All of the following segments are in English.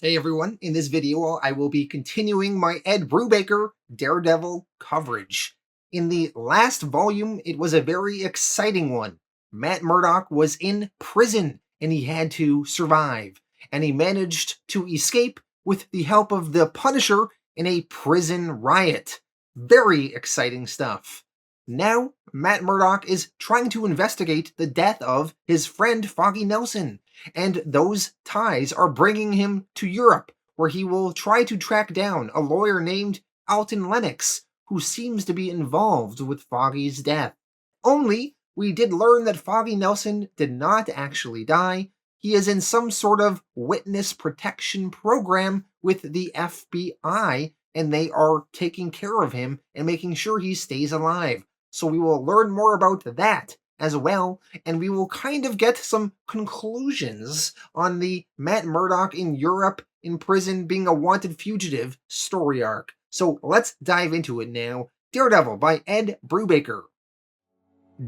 Hey everyone, in this video I will be continuing my Ed Brubaker Daredevil coverage. In the last volume, it was a very exciting one. Matt Murdock was in prison and he had to survive, and he managed to escape with the help of the Punisher in a prison riot. Very exciting stuff. Now, Matt Murdock is trying to investigate the death of his friend Foggy Nelson, and those ties are bringing him to Europe, where he will try to track down a lawyer named Alton Lennox, who seems to be involved with Foggy's death. Only, we did learn that Foggy Nelson did not actually die. He is in some sort of witness protection program with the FBI, and they are taking care of him and making sure he stays alive. So we will learn more about that as well, and we will kind of get some conclusions on the Matt Murdock in Europe in prison being a wanted fugitive story arc. So let's dive into it now. Daredevil by Ed Brubaker.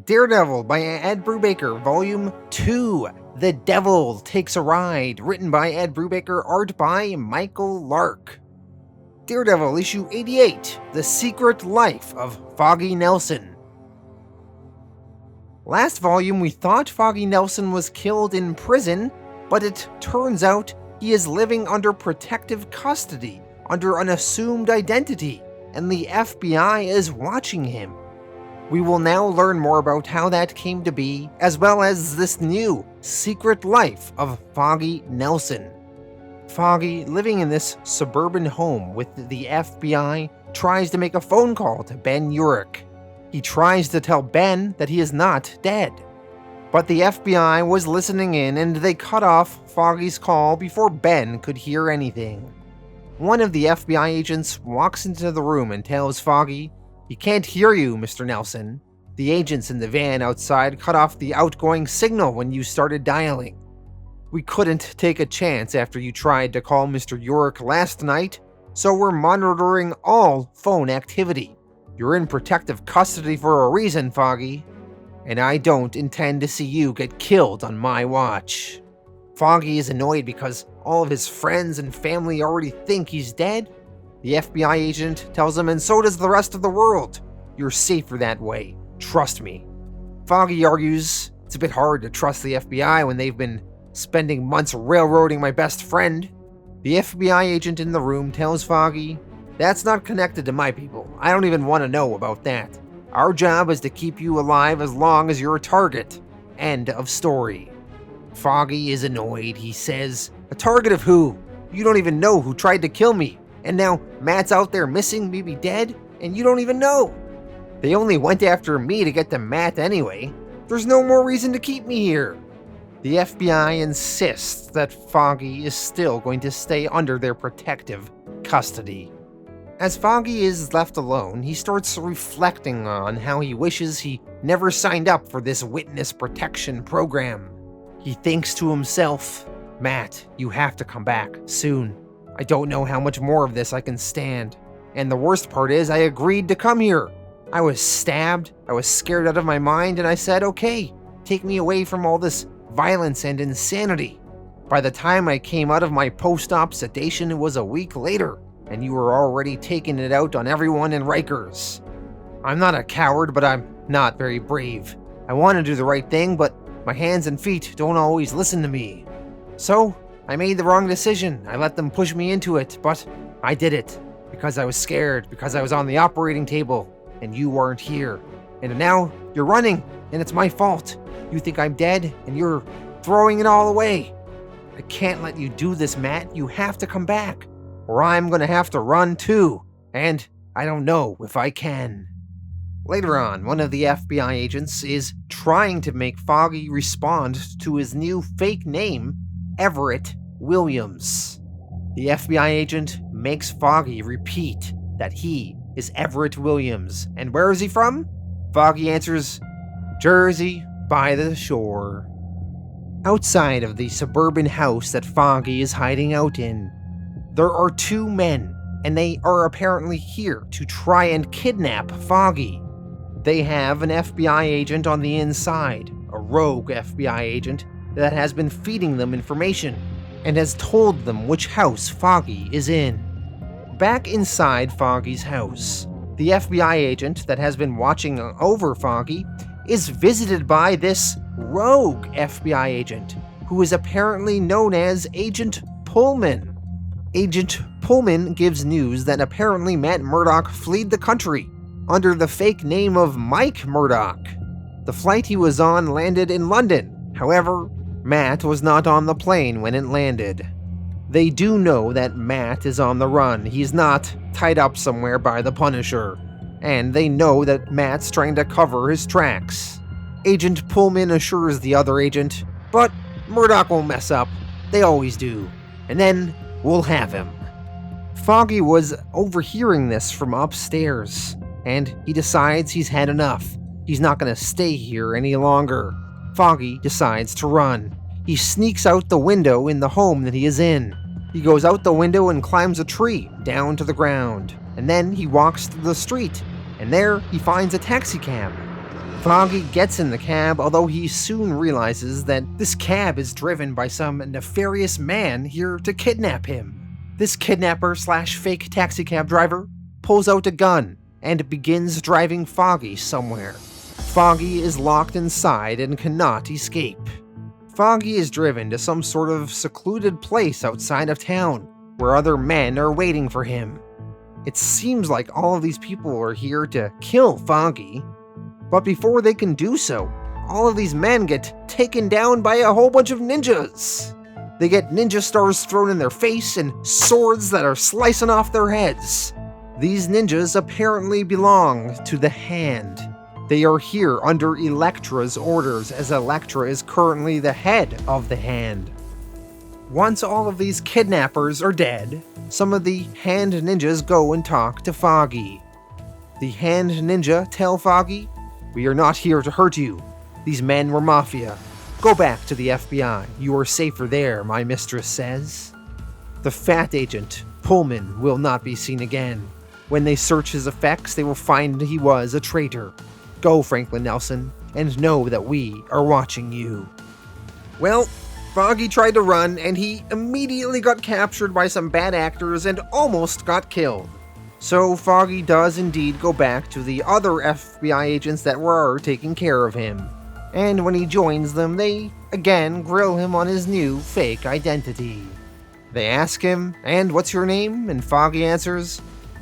Daredevil by Ed Brubaker, Volume 2. The Devil Takes a Ride, written by Ed Brubaker, art by Michael Lark. Daredevil issue 88, The Secret Life of Foggy Nelson. Last volume we thought Foggy Nelson was killed in prison, but it turns out he is living under protective custody, under an assumed identity, and the FBI is watching him. We will now learn more about how that came to be, as well as this new secret life of Foggy Nelson. Foggy, living in this suburban home with the FBI, tries to make a phone call to Ben Urich. He tries to tell Ben that he is not dead. But the FBI was listening in and they cut off Foggy's call before Ben could hear anything. One of the FBI agents walks into the room and tells Foggy, "He can't hear you, Mr. Nelson. The agents in the van outside cut off the outgoing signal when you started dialing. We couldn't take a chance after you tried to call Mr. Urich last night, so we're monitoring all phone activity. You're in protective custody for a reason, Foggy, and I don't intend to see you get killed on my watch." Foggy is annoyed because all of his friends and family already think he's dead. The FBI agent tells him, and so does the rest of the world. You're safer that way. Trust me. Foggy argues it's a bit hard to trust the FBI when they've been spending months railroading my best friend. The FBI agent in the room tells Foggy, "That's not connected to my people. I don't even want to know about that. Our job is to keep you alive as long as you're a target. End of story." Foggy is annoyed. He says, "A target of who? You don't even know who tried to kill me. And now Matt's out there missing, maybe dead, and you don't even know. They only went after me to get to Matt anyway. There's no more reason to keep me here." The FBI insists that Foggy is still going to stay under their protective custody. As Foggy is left alone, he starts reflecting on how he wishes he never signed up for this witness protection program. He thinks to himself, "Matt, you have to come back, soon. I don't know how much more of this I can stand. And the worst part is, I agreed to come here. I was stabbed, I was scared out of my mind, and I said, okay, take me away from all this violence and insanity. By the time I came out of my post-op sedation, it was a week later, and you were already taking it out on everyone in Rikers. I'm not a coward, but I'm not very brave. I want to do the right thing, but my hands and feet don't always listen to me. So, I made the wrong decision. I let them push me into it, but I did it. Because I was scared, because I was on the operating table, and you weren't here. And now, you're running, and it's my fault. You think I'm dead, and you're throwing it all away. I can't let you do this, Matt. You have to come back, or I'm gonna have to run too, and I don't know if I can." Later on, one of the FBI agents is trying to make Foggy respond to his new fake name, Everett Williams. The FBI agent makes Foggy repeat that he is Everett Williams, and where is he from? Foggy answers, "Jersey, by the shore." Outside of the suburban house that Foggy is hiding out in, there are two men, and they are apparently here to try and kidnap Foggy. They have an FBI agent on the inside, a rogue FBI agent that has been feeding them information. and has told them which house Foggy is in. Back inside Foggy's house, the FBI agent that has been watching over Foggy is visited by this rogue FBI agent, who is apparently known as Agent Pullman. Agent Pullman gives news that apparently Matt Murdock fled the country under the fake name of Mike Murdock. The flight he was on landed in London. However, Matt was not on the plane when it landed. They do know that Matt is on the run. He's not tied up somewhere by the Punisher. And they know that Matt's trying to cover his tracks. Agent Pullman assures the other agent, but Murdock won't mess up. They always do. And then we'll have him. Foggy was overhearing this from upstairs, and he decides he's had enough. He's not going to stay here any longer. Foggy decides to run. He sneaks out the window in the home that he is in. He goes out the window and climbs a tree down to the ground. And then he walks to the street, and there he finds a taxicab. Foggy gets in the cab, although he soon realizes that this cab is driven by some nefarious man here to kidnap him. This kidnapper/fake taxicab driver pulls out a gun and begins driving Foggy somewhere. Foggy is locked inside and cannot escape. Foggy is driven to some sort of secluded place outside of town, where other men are waiting for him. It seems like all of these people are here to kill Foggy, but before they can do so, all of these men get taken down by a whole bunch of ninjas. They get ninja stars thrown in their face and swords that are slicing off their heads. These ninjas apparently belong to the Hand. They are here under Elektra's orders, as Elektra is currently the head of the Hand. Once all of these kidnappers are dead, some of the Hand ninjas go and talk to Foggy. The Hand ninja tell Foggy, "We are not here to hurt you. These men were mafia. Go back to the FBI. You are safer there, my mistress says." The fat agent, Pullman, will not be seen again. When they search his effects, they will find he was a traitor. Go, Franklin Nelson, and know that we are watching you. Well, Foggy tried to run, and he immediately got captured by some bad actors and almost got killed. So Foggy does indeed go back to the other FBI agents that were taking care of him. And when he joins them, they again grill him on his new fake identity. They ask him, "And what's your name?" And Foggy answers,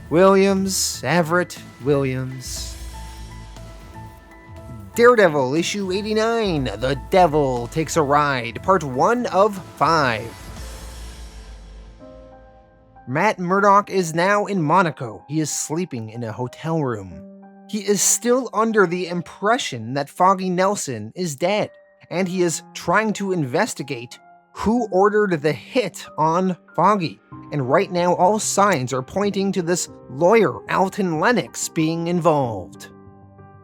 "Williams, Everett Williams." Daredevil, issue 89, The Devil Takes a Ride, part 1 of 5. Matt Murdock is now in Monaco. He is sleeping in a hotel room. He is still under the impression that Foggy Nelson is dead, and he is trying to investigate who ordered the hit on Foggy. And right now, all signs are pointing to this lawyer, Alton Lennox, being involved.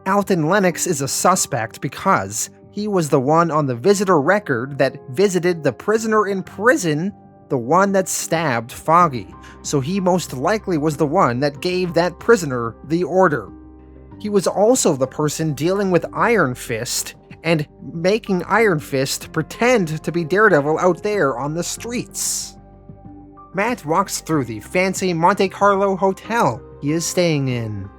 Alton Lennox is a suspect because he was the one on the visitor record that visited the prisoner in prison, the one that stabbed Foggy. So he most likely was the one that gave that prisoner the order. He was also the person dealing with Iron Fist and making Iron Fist pretend to be Daredevil out there on the streets. Matt walks through the fancy Monte Carlo hotel he is staying in.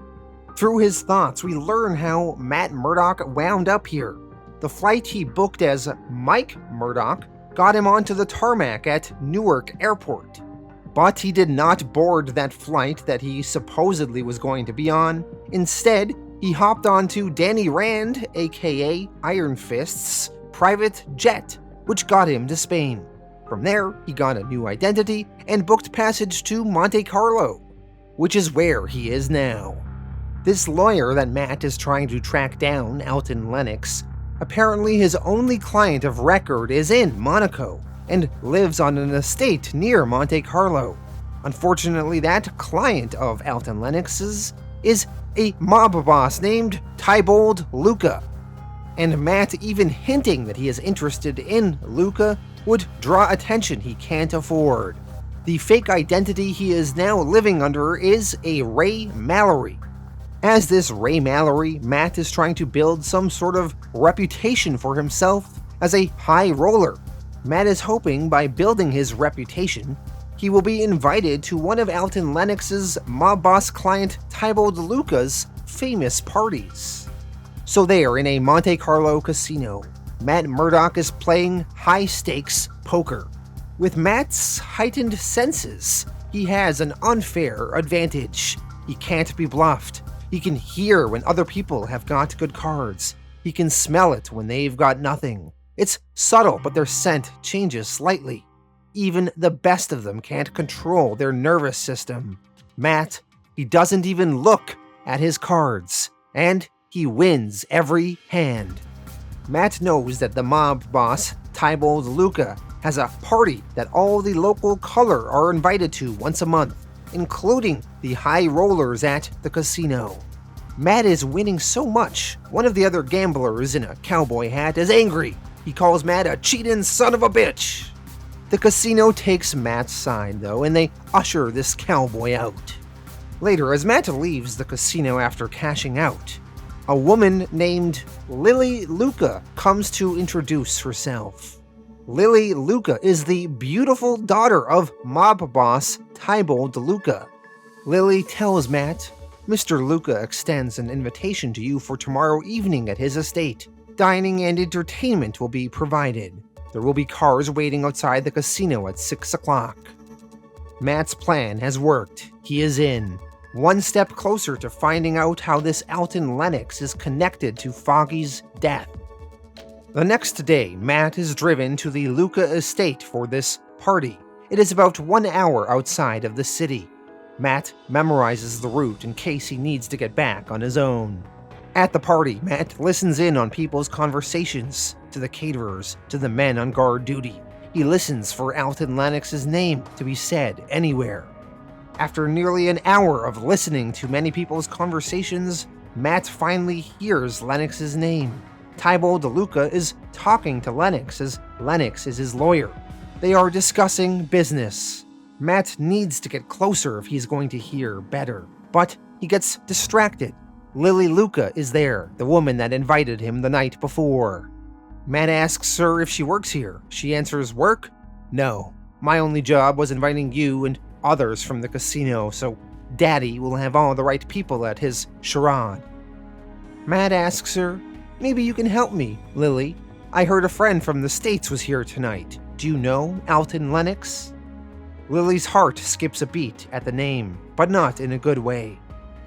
Through his thoughts, we learn how Matt Murdock wound up here. The flight he booked as Mike Murdock got him onto the tarmac at Newark Airport. But he did not board that flight that he supposedly was going to be on. Instead, he hopped onto Danny Rand, aka Iron Fist's, private jet, which got him to Spain. From there, he got a new identity and booked passage to Monte Carlo, which is where he is now. This lawyer that Matt is trying to track down, Alton Lennox, apparently his only client of record is in Monaco and lives on an estate near Monte Carlo. Unfortunately, that client of Alton Lennox's is a mob boss named Tybold Luca. And Matt even hinting that he is interested in Luca would draw attention he can't afford. The fake identity he is now living under is a Ray Mallory. As this Ray Mallory, Matt is trying to build some sort of reputation for himself as a high roller. Matt is hoping by building his reputation, he will be invited to one of Alton Lennox's mob boss client Tybo DeLuca's famous parties. So there, in a Monte Carlo casino, Matt Murdock is playing high-stakes poker. With Matt's heightened senses, he has an unfair advantage. He can't be bluffed. He can hear when other people have got good cards. He can smell it when they've got nothing. It's subtle, but their scent changes slightly. Even the best of them can't control their nervous system. Matt, he doesn't even look at his cards, and he wins every hand. Matt knows that the mob boss, Tybo DeLuca, has a party that all the local color are invited to once a month, including the high rollers at the casino. Matt is winning so much, one of the other gamblers in a cowboy hat is angry. He calls Matt a cheatin' son of a bitch. The casino takes Matt's side, though, and they usher this cowboy out. Later, as Matt leaves the casino after cashing out, a woman named Lily Luca comes to introduce herself. Lily Luca is the beautiful daughter of mob boss Tybo DeLuca. Lily tells Matt, Mr. Luca extends an invitation to you for tomorrow evening at his estate. Dining and entertainment will be provided. There will be cars waiting outside the casino at 6 o'clock. Matt's plan has worked. He is in. One step closer to finding out how this Alton Lennox is connected to Foggy's death. The next day, Matt is driven to the Luca estate for this party. It is about 1 hour outside of the city. Matt memorizes the route in case he needs to get back on his own. At the party, Matt listens in on people's conversations, to the caterers, to the men on guard duty. He listens for Alton Lennox's name to be said anywhere. After nearly an hour of listening to many people's conversations, Matt finally hears Lennox's name. Tybo DeLuca is talking to Lennox as Lennox is his lawyer. They are discussing business. Matt needs to get closer if he's going to hear better, but he gets distracted. Lily Luca is there, the woman that invited him the night before. Matt asks her if she works here. She answers, work? No. My only job was inviting you and others from the casino, so Daddy will have all the right people at his charade. Matt asks her, maybe you can help me, Lily. I heard a friend from the States was here tonight. Do you know Alton Lennox? Lily's heart skips a beat at the name, but not in a good way.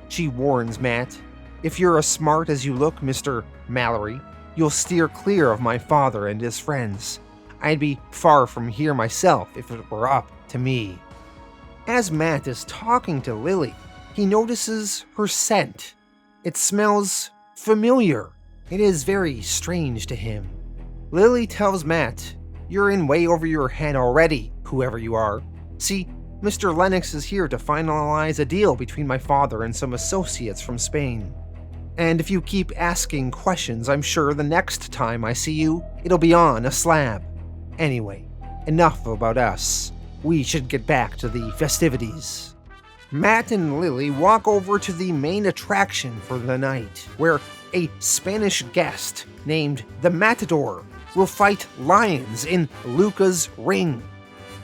She warns Matt, if you're as smart as you look, Mr. Mallory, you'll steer clear of my father and his friends. I'd be far from here myself if it were up to me. As Matt is talking to Lily, he notices her scent. It smells familiar. It is very strange to him. Lily tells Matt, you're in way over your head already, whoever you are. See, Mr. Lennox is here to finalize a deal between my father and some associates from Spain. And if you keep asking questions, I'm sure the next time I see you, it'll be on a slab. Anyway, enough about us. We should get back to the festivities. Matt and Lily walk over to the main attraction for the night, where a Spanish guest named the Matador will fight lions in Luca's ring.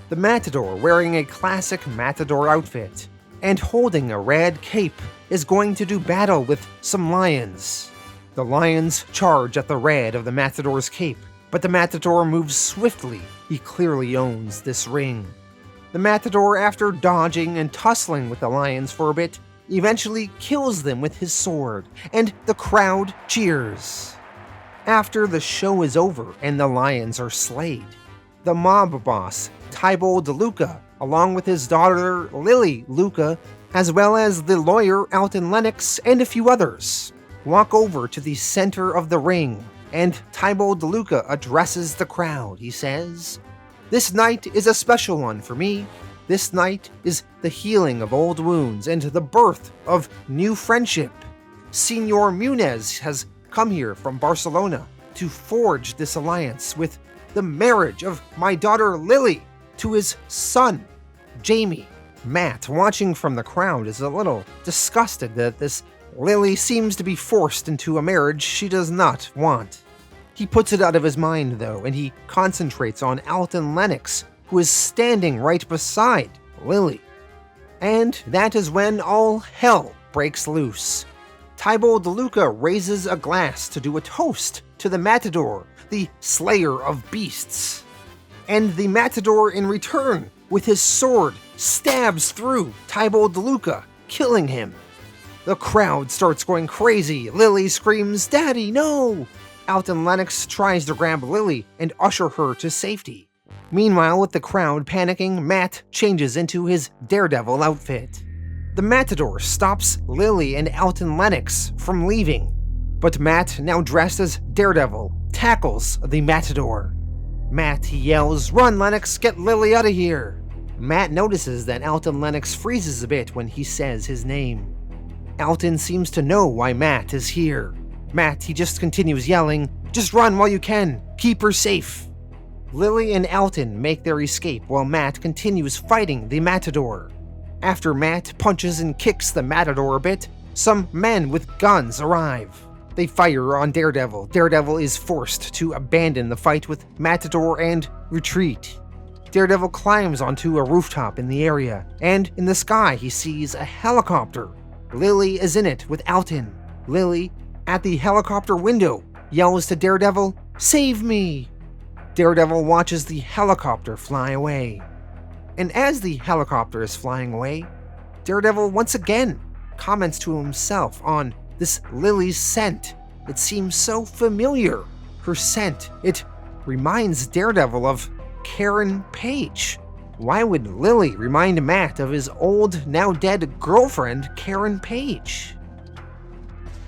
The Matador, wearing a classic Matador outfit and holding a red cape, is going to do battle with some lions. The lions charge at the red of the Matador's cape, but the Matador moves swiftly. He clearly owns this ring. The Matador, after dodging and tussling with the lions for a bit, eventually kills them with his sword, and the crowd cheers. After the show is over and the lions are slayed, the mob boss, Tybo DeLuca, along with his daughter Lily Luca, as well as the lawyer Alton Lennox and a few others, walk over to the center of the ring, and Tybo DeLuca addresses the crowd. He says, "This night is a special one for me. This night is the healing of old wounds and the birth of new friendship. Senor Munez has come here from Barcelona to forge this alliance with the marriage of my daughter Lily to his son, Jamie." Matt, watching from the crowd, is a little disgusted that this Lily seems to be forced into a marriage she does not want. He puts it out of his mind, though, and he concentrates on Alton Lennox, who is standing right beside Lily. And that is when all hell breaks loose. Tybalt DeLuca raises a glass to do a toast to the Matador, the slayer of beasts. And the Matador, in return, with his sword, stabs through Tybalt DeLuca, killing him. The crowd starts going crazy. Lily screams, "Daddy, no!" Alton Lennox tries to grab Lily and usher her to safety. Meanwhile, with the crowd panicking, Matt changes into his Daredevil outfit. The Matador stops Lily and Alton Lennox from leaving, but Matt, now dressed as Daredevil, tackles the Matador. Matt yells, "Run, Lennox, get Lily out of here!" Matt notices that Alton Lennox freezes a bit when he says his name. Alton seems to know why Matt is here. Matt, he just continues yelling, "Just run while you can, keep her safe." Lily and Alton make their escape while Matt continues fighting the Matador. After Matt punches and kicks the Matador a bit, some men with guns arrive. They fire on Daredevil. Daredevil is forced to abandon the fight with Matador and retreat. Daredevil climbs onto a rooftop in the area, and in the sky he sees a helicopter. Lily is in it with Alton. Lily, at the helicopter window, yells to Daredevil, "Save me!" Daredevil watches the helicopter fly away. And as the helicopter is flying away, Daredevil once again comments to himself on this Lily's scent. It seems so familiar. Her scent, it reminds Daredevil of Karen Page. Why would Lily remind Matt of his old, now dead girlfriend, Karen Page?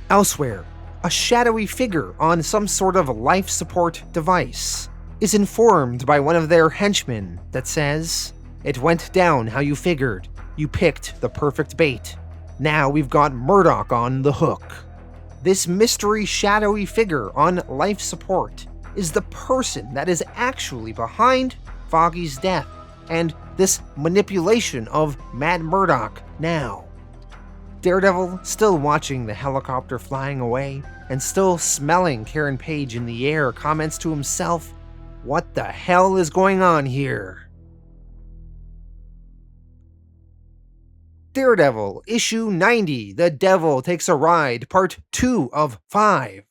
Elsewhere, a shadowy figure on some sort of life support device is informed by one of their henchmen that says, "It went down how you figured. You picked the perfect bait. Now we've got Murdock on the hook." This mystery shadowy figure on life support is the person that is actually behind Foggy's death and this manipulation of Matt Murdock now. Daredevil, still watching the helicopter flying away and still smelling Karen Page in the air, comments to himself, "What the hell is going on here?" Daredevil, Issue 90, The Devil Takes a Ride, Part 2 of 5.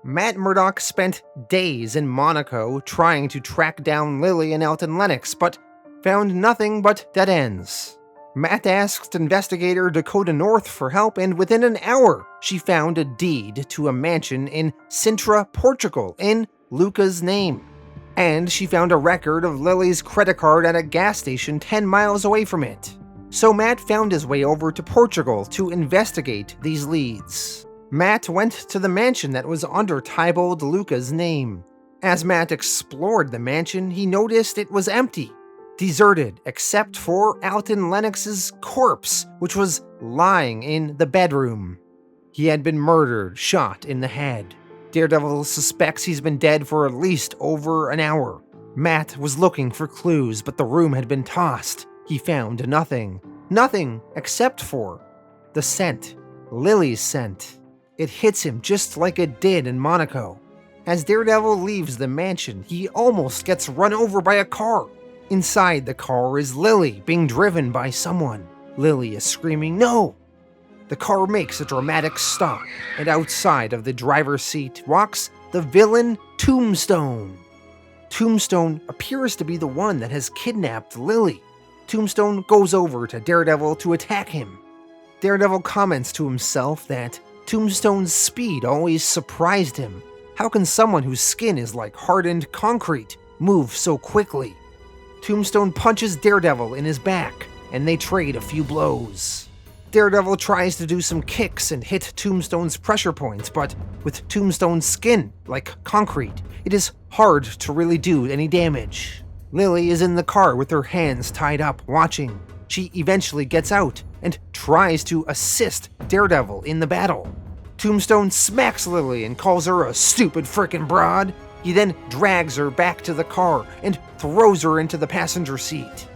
Matt Murdock spent days in Monaco trying to track down Lily and Alton Lennox, but found nothing but dead ends. Matt asked investigator Dakota North for help, and within an hour, she found a deed to a mansion in Sintra, Portugal, in Luca's name. And she found a record of Lily's credit card at a gas station 10 miles away from it. So Matt found his way over to Portugal to investigate these leads. Matt went to the mansion that was under Tybalt DeLuca's name. As Matt explored the mansion, he noticed it was empty, deserted except for Alton Lennox's corpse, which was lying in the bedroom. He had been murdered, shot in the head. Daredevil suspects he's been dead for at least over an hour. Matt was looking for clues, but the room had been tossed. He found nothing. Nothing except for the scent. Lily's scent. It hits him just like it did in Monaco. As Daredevil leaves the mansion, he almost gets run over by a car. Inside the car is Lily, being driven by someone. Lily is screaming, "No!" The car makes a dramatic stop, and outside of the driver's seat walks the villain Tombstone. Tombstone appears to be the one that has kidnapped Lily. Tombstone goes over to Daredevil to attack him. Daredevil comments to himself that Tombstone's speed always surprised him. How can someone whose skin is like hardened concrete move so quickly? Tombstone punches Daredevil in his back, and they trade a few blows. Daredevil tries to do some kicks and hit Tombstone's pressure points, but with Tombstone's skin like concrete, it is hard to really do any damage. Lily is in the car with her hands tied up, watching. She eventually gets out and tries to assist Daredevil in the battle. Tombstone smacks Lily and calls her a stupid frickin' broad. He then drags her back to the car and throws her into the passenger seat.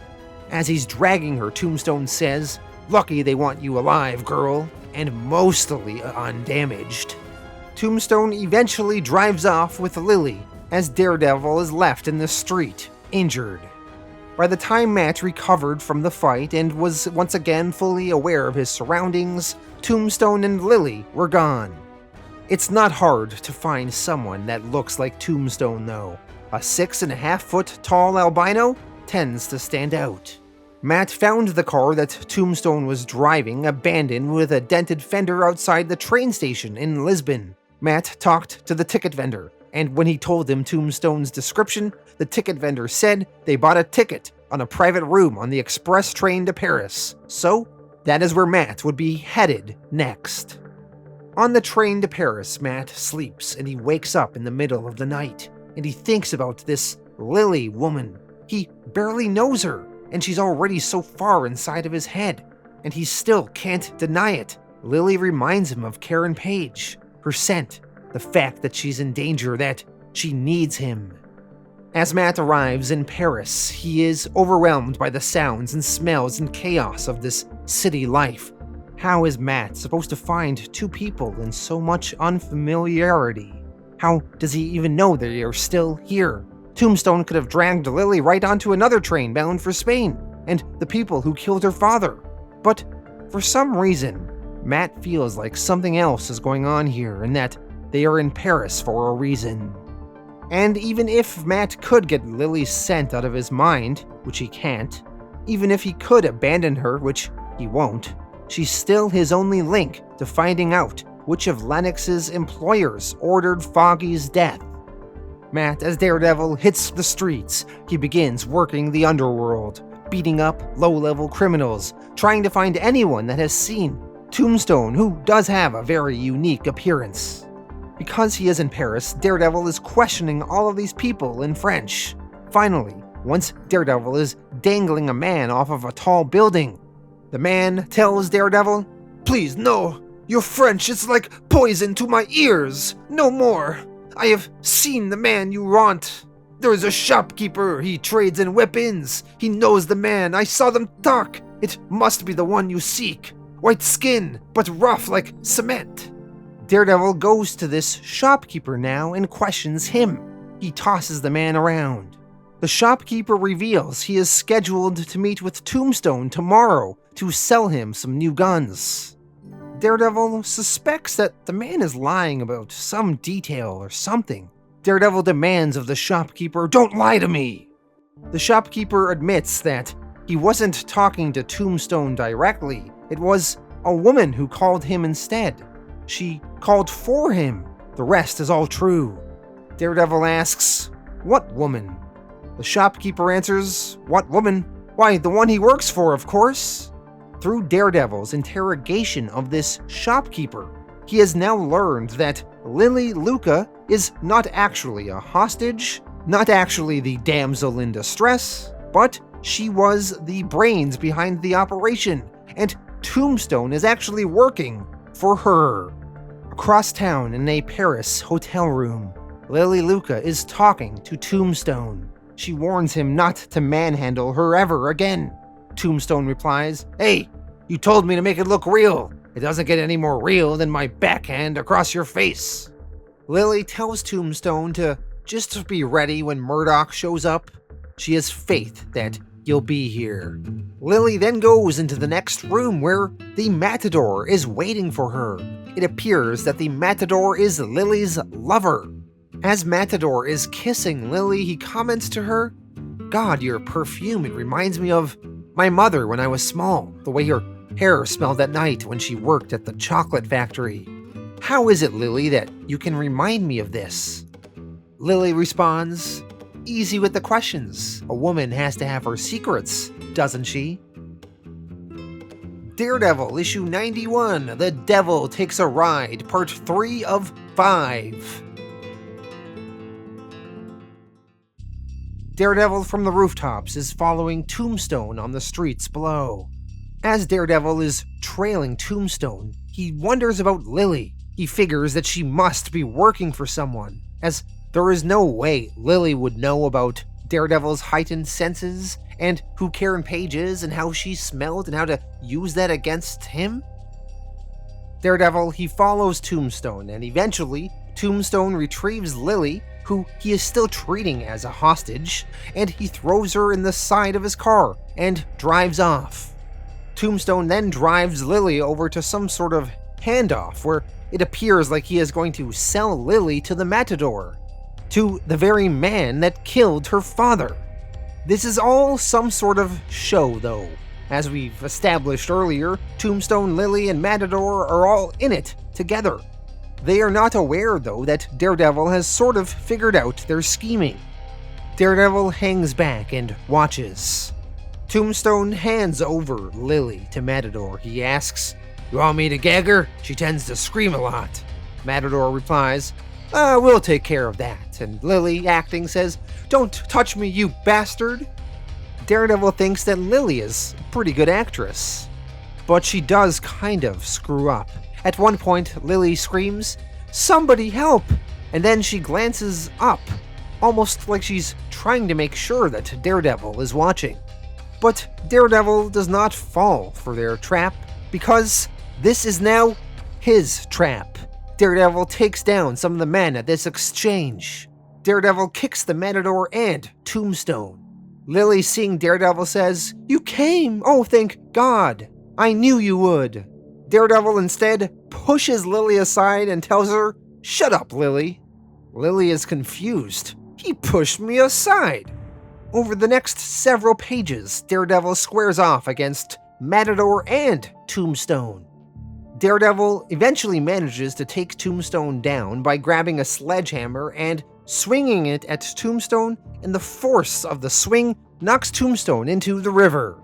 As he's dragging her, Tombstone says, "Lucky they want you alive, girl," and mostly undamaged. Tombstone eventually drives off with Lily as Daredevil is left in the street, injured. By the time Matt recovered from the fight and was once again fully aware of his surroundings, Tombstone and Lily were gone. It's not hard to find someone that looks like Tombstone though. A 6.5-foot tall albino tends to stand out. Matt found the car that Tombstone was driving abandoned with a dented fender outside the train station in Lisbon. Matt talked to the ticket vendor, and when he told him Tombstone's description, the ticket vendor said they bought a ticket on a private room on the express train to Paris. So, that is where Matt would be headed next. On the train to Paris, Matt sleeps and he wakes up in the middle of the night, and he thinks about this Lily woman. He barely knows her, and she's already so far inside of his head, and he still can't deny it. Lily reminds him of Karen Page, her scent, the fact that she's in danger, that she needs him. As Matt arrives in Paris, he is overwhelmed by the sounds and smells and chaos of this city life. How is Matt supposed to find two people in so much unfamiliarity? How does he even know they are still here? Tombstone could have dragged Lily right onto another train bound for Spain, and the people who killed her father. But for some reason, Matt feels like something else is going on here, and that they are in Paris for a reason. And even if Matt could get Lily's scent out of his mind, which he can't, even if he could abandon her, which he won't, she's still his only link to finding out which of Lennox's employers ordered Foggy's death. Matt, as Daredevil, hits the streets. He begins working the underworld, beating up low-level criminals, trying to find anyone that has seen Tombstone, who does have a very unique appearance. Because he is in Paris, Daredevil is questioning all of these people in French. Finally, once Daredevil is dangling a man off of a tall building, the man tells Daredevil, "Please, no. Your French is like poison to my ears. No more. I have seen the man you want. There is a shopkeeper. He trades in weapons. He knows the man. I saw them talk. It must be the one you seek. White skin, but rough like cement." Daredevil goes to this shopkeeper now and questions him. He tosses the man around. The shopkeeper reveals he is scheduled to meet with Tombstone tomorrow to sell him some new guns. Daredevil suspects that the man is lying about some detail or something. Daredevil demands of the shopkeeper, "Don't lie to me!" The shopkeeper admits that he wasn't talking to Tombstone directly. It was a woman who called him instead. She called for him. The rest is all true. Daredevil asks, "What woman?" The shopkeeper answers, "What woman? Why, the one he works for, of course." Through Daredevil's interrogation of this shopkeeper, he has now learned that Lily Luca is not actually a hostage, not actually the damsel in distress, but she was the brains behind the operation, and Tombstone is actually working for her. Across town in a Paris hotel room, Lily Luca is talking to Tombstone. She warns him not to manhandle her ever again. Tombstone replies, "Hey, you told me to make it look real. It doesn't get any more real than my backhand across your face." Lily tells Tombstone to just be ready when Murdock shows up. She has faith that he'll be here. Lily then goes into the next room where the Matador is waiting for her. It appears that the Matador is Lily's lover. As Matador is kissing Lily, he comments to her, "God, your perfume, it reminds me of my mother when I was small, the way her hair smelled at night when she worked at the chocolate factory. How is it, Lily, that you can remind me of this?" Lily responds, "Easy with the questions. A woman has to have her secrets, doesn't she?" Daredevil, issue 91, The Devil Takes a Ride, part 3 of 5. Daredevil from the rooftops is following Tombstone on the streets below. As Daredevil is trailing Tombstone, he wonders about Lily. He figures that she must be working for someone, as there is no way Lily would know about Daredevil's heightened senses, and who Karen Page is, and how she smelled, and how to use that against him. Daredevil, he follows Tombstone, and eventually, Tombstone retrieves Lily, who he is still treating as a hostage, and he throws her in the side of his car and drives off. Tombstone then drives Lily over to some sort of handoff where it appears like he is going to sell Lily to the Matador, to the very man that killed her father. This is all some sort of show, though. As we've established earlier, Tombstone, Lily, and Matador are all in it together. They are not aware, though, that Daredevil has sort of figured out their scheming. Daredevil hangs back and watches. Tombstone hands over Lily to Matador. He asks, "You want me to gag her? She tends to scream a lot." Matador replies, "We'll take care of that." And Lily, acting, says, "Don't touch me, you bastard." Daredevil thinks that Lily is a pretty good actress, but she does kind of screw up. At one point, Lily screams, "Somebody help!" And then she glances up, almost like she's trying to make sure that Daredevil is watching. But Daredevil does not fall for their trap, because this is now his trap. Daredevil takes down some of the men at this exchange. Daredevil kicks the Matador and Tombstone. Lily, seeing Daredevil, says, "You came! Oh, thank God! I knew you would!" Daredevil instead pushes Lily aside and tells her, "Shut up, Lily." Lily is confused. He pushed me aside. Over the next several pages, Daredevil squares off against Matador and Tombstone. Daredevil eventually manages to take Tombstone down by grabbing a sledgehammer and swinging it at Tombstone, and the force of the swing knocks Tombstone into the river.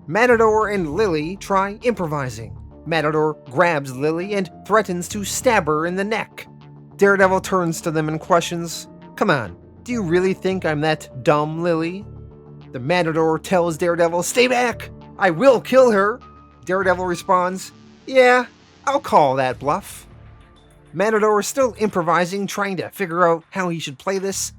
Matador and Lily try improvising. Matador grabs Lily and threatens to stab her in the neck. Daredevil turns to them and questions, "Come on, do you really think I'm that dumb, Lily?" The Matador tells Daredevil, "Stay back! I will kill her!" Daredevil responds, "Yeah, I'll call that bluff." Matador, still improvising, trying to figure out how he should play this,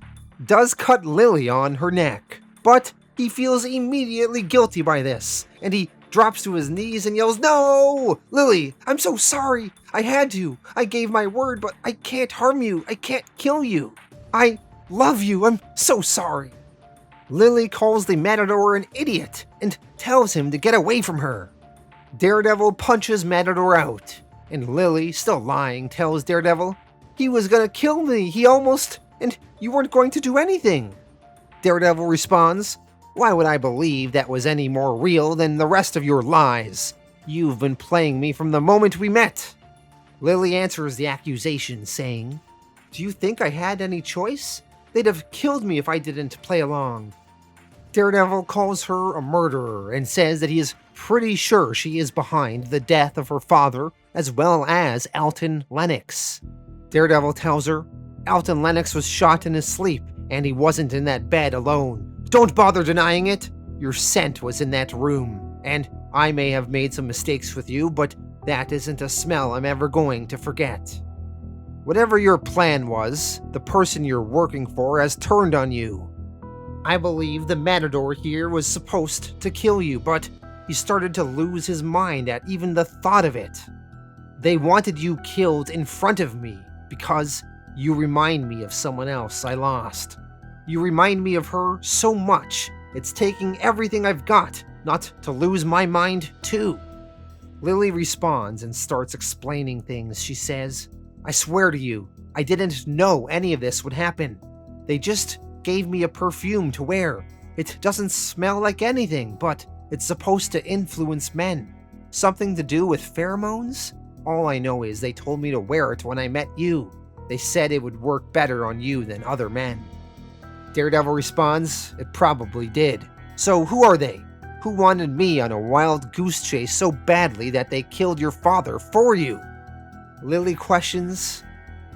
does cut Lily on her neck, but he feels immediately guilty by this, and he drops to his knees and yells, "No! Lily, I'm so sorry! I had to! I gave my word, but I can't harm you! I can't kill you! I love you! I'm so sorry!" Lily calls the Matador an idiot and tells him to get away from her. Daredevil punches Matador out, and Lily, still lying, tells Daredevil, "He was gonna kill me, he almost, and you weren't going to do anything." Daredevil responds, "Why would I believe that was any more real than the rest of your lies? You've been playing me from the moment we met." Lily answers the accusation, saying, "Do you think I had any choice? They'd have killed me if I didn't play along." Daredevil calls her a murderer and says that he is pretty sure she is behind the death of her father as well as Alton Lennox. Daredevil tells her, "Alton Lennox was shot in his sleep and he wasn't in that bed alone. Don't bother denying it. Your scent was in that room, and I may have made some mistakes with you, but that isn't a smell I'm ever going to forget. Whatever your plan was, the person you're working for has turned on you. I believe the Matador here was supposed to kill you, but he started to lose his mind at even the thought of it. They wanted you killed in front of me because you remind me of someone else I lost. You remind me of her so much, it's taking everything I've got not to lose my mind too." Lily responds and starts explaining things. She says, "I swear to you, I didn't know any of this would happen. They just gave me a perfume to wear. It doesn't smell like anything, but it's supposed to influence men. Something to do with pheromones? All I know is they told me to wear it when I met you. They said it would work better on you than other men." Daredevil responds, "It probably did. So who are they? Who wanted me on a wild goose chase so badly that they killed your father for you?" Lily questions,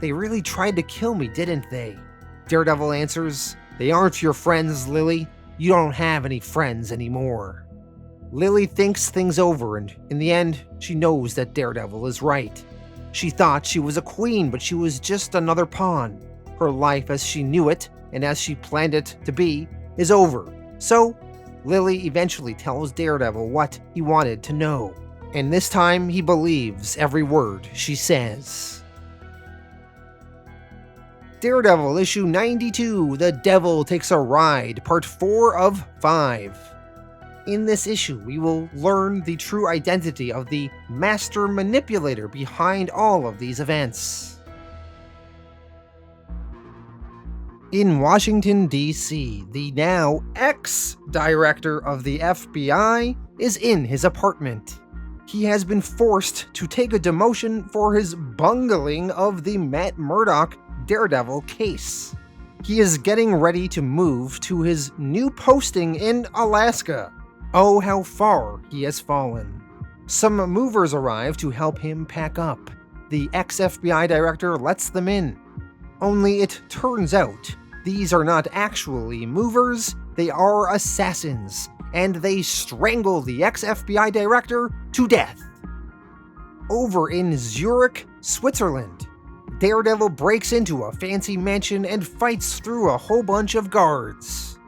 "They really tried to kill me, didn't they?" Daredevil answers, "They aren't your friends, Lily. You don't have any friends anymore." Lily thinks things over, and in the end, she knows that Daredevil is right. She thought she was a queen, but she was just another pawn. Her life as she knew it, and as she planned it to be, is over. So, Lily eventually tells Daredevil what he wanted to know, And this time he believes every word she says. Daredevil issue 92, The Devil Takes a Ride, part 4 of 5. In this issue, we will learn the true identity of the master manipulator behind all of these events. In Washington, D.C., the now ex-director of the FBI is in his apartment. He has been forced to take a demotion for his bungling of the Matt Murdock Daredevil case. He is getting ready to move to his new posting in Alaska. Oh, how far he has fallen. Some movers arrive to help him pack up. The ex-FBI director lets them in. Only it turns out these are not actually movers, they are assassins, and they strangle the ex-FBI director to death. Over in Zurich, Switzerland, Daredevil breaks into a fancy mansion and fights through a whole bunch of guards.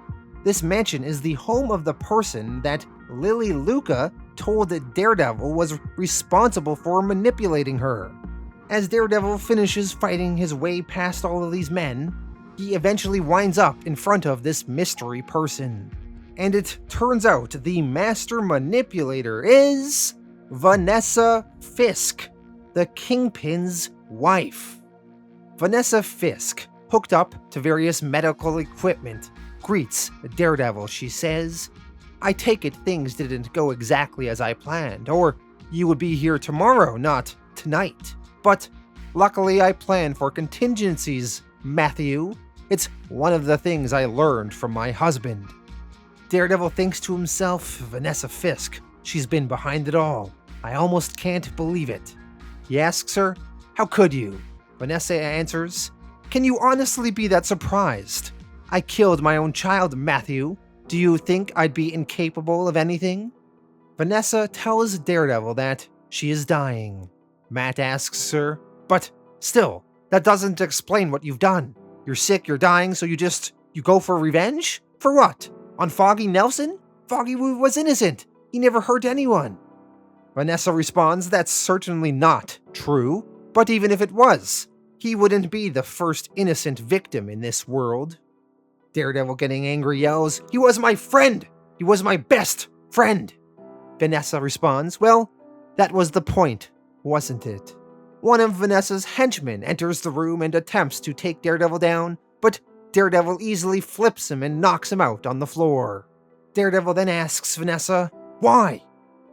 This mansion is the home of the person that Lily Luca told that Daredevil was responsible for manipulating her. As Daredevil finishes fighting his way past all of these men, he eventually winds up in front of this mystery person. And it turns out the master manipulator is Vanessa Fisk, the Kingpin's wife. Vanessa Fisk, hooked up to various medical equipment, greets Daredevil. She says, "I take it things didn't go exactly as I planned, or you would be here tomorrow, not tonight. But luckily I planned for contingencies, Matthew. It's one of the things I learned from my husband." Daredevil thinks to himself, Vanessa Fisk, she's been behind it all. I almost can't believe it. He asks her, "How could you?" Vanessa answers, "Can you honestly be that surprised? I killed my own child, Matthew. Do you think I'd be incapable of anything?" Vanessa tells Daredevil that she is dying. Matt asks her, "But still, that doesn't explain what you've done. You're sick, you're dying, so you go for revenge? For what? On Foggy Nelson? Foggy was innocent. He never hurt anyone." Vanessa responds, "That's certainly not true, but even if it was, he wouldn't be the first innocent victim in this world." Daredevil, getting angry, yells, "He was my friend! He was my best friend!" Vanessa responds, "Well, that was the point, wasn't it?" One of Vanessa's henchmen enters the room and attempts to take Daredevil down, but Daredevil easily flips him and knocks him out on the floor. Daredevil then asks Vanessa, "Why?"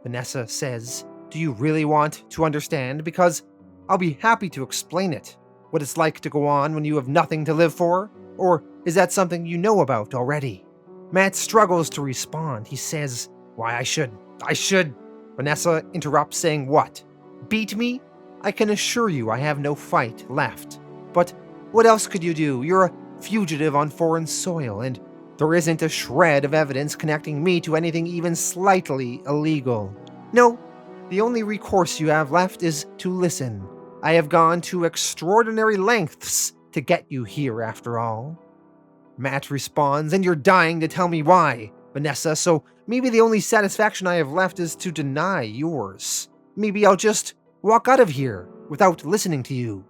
Vanessa says, "Do you really want to understand? Because I'll be happy to explain it. What it's like to go on when you have nothing to live for? Or is that something you know about already?" Matt struggles to respond. He says, "Why, I should. Vanessa interrupts, saying, "What? Beat me? I can assure you I have no fight left. But what else could you do? You're a fugitive on foreign soil, and there isn't a shred of evidence connecting me to anything even slightly illegal. No, the only recourse you have left is to listen. I have gone to extraordinary lengths to get you here after all." Matt responds, "And you're dying to tell me why, Vanessa, so maybe the only satisfaction I have left is to deny yours. Maybe I'll just walk out of here without listening to you."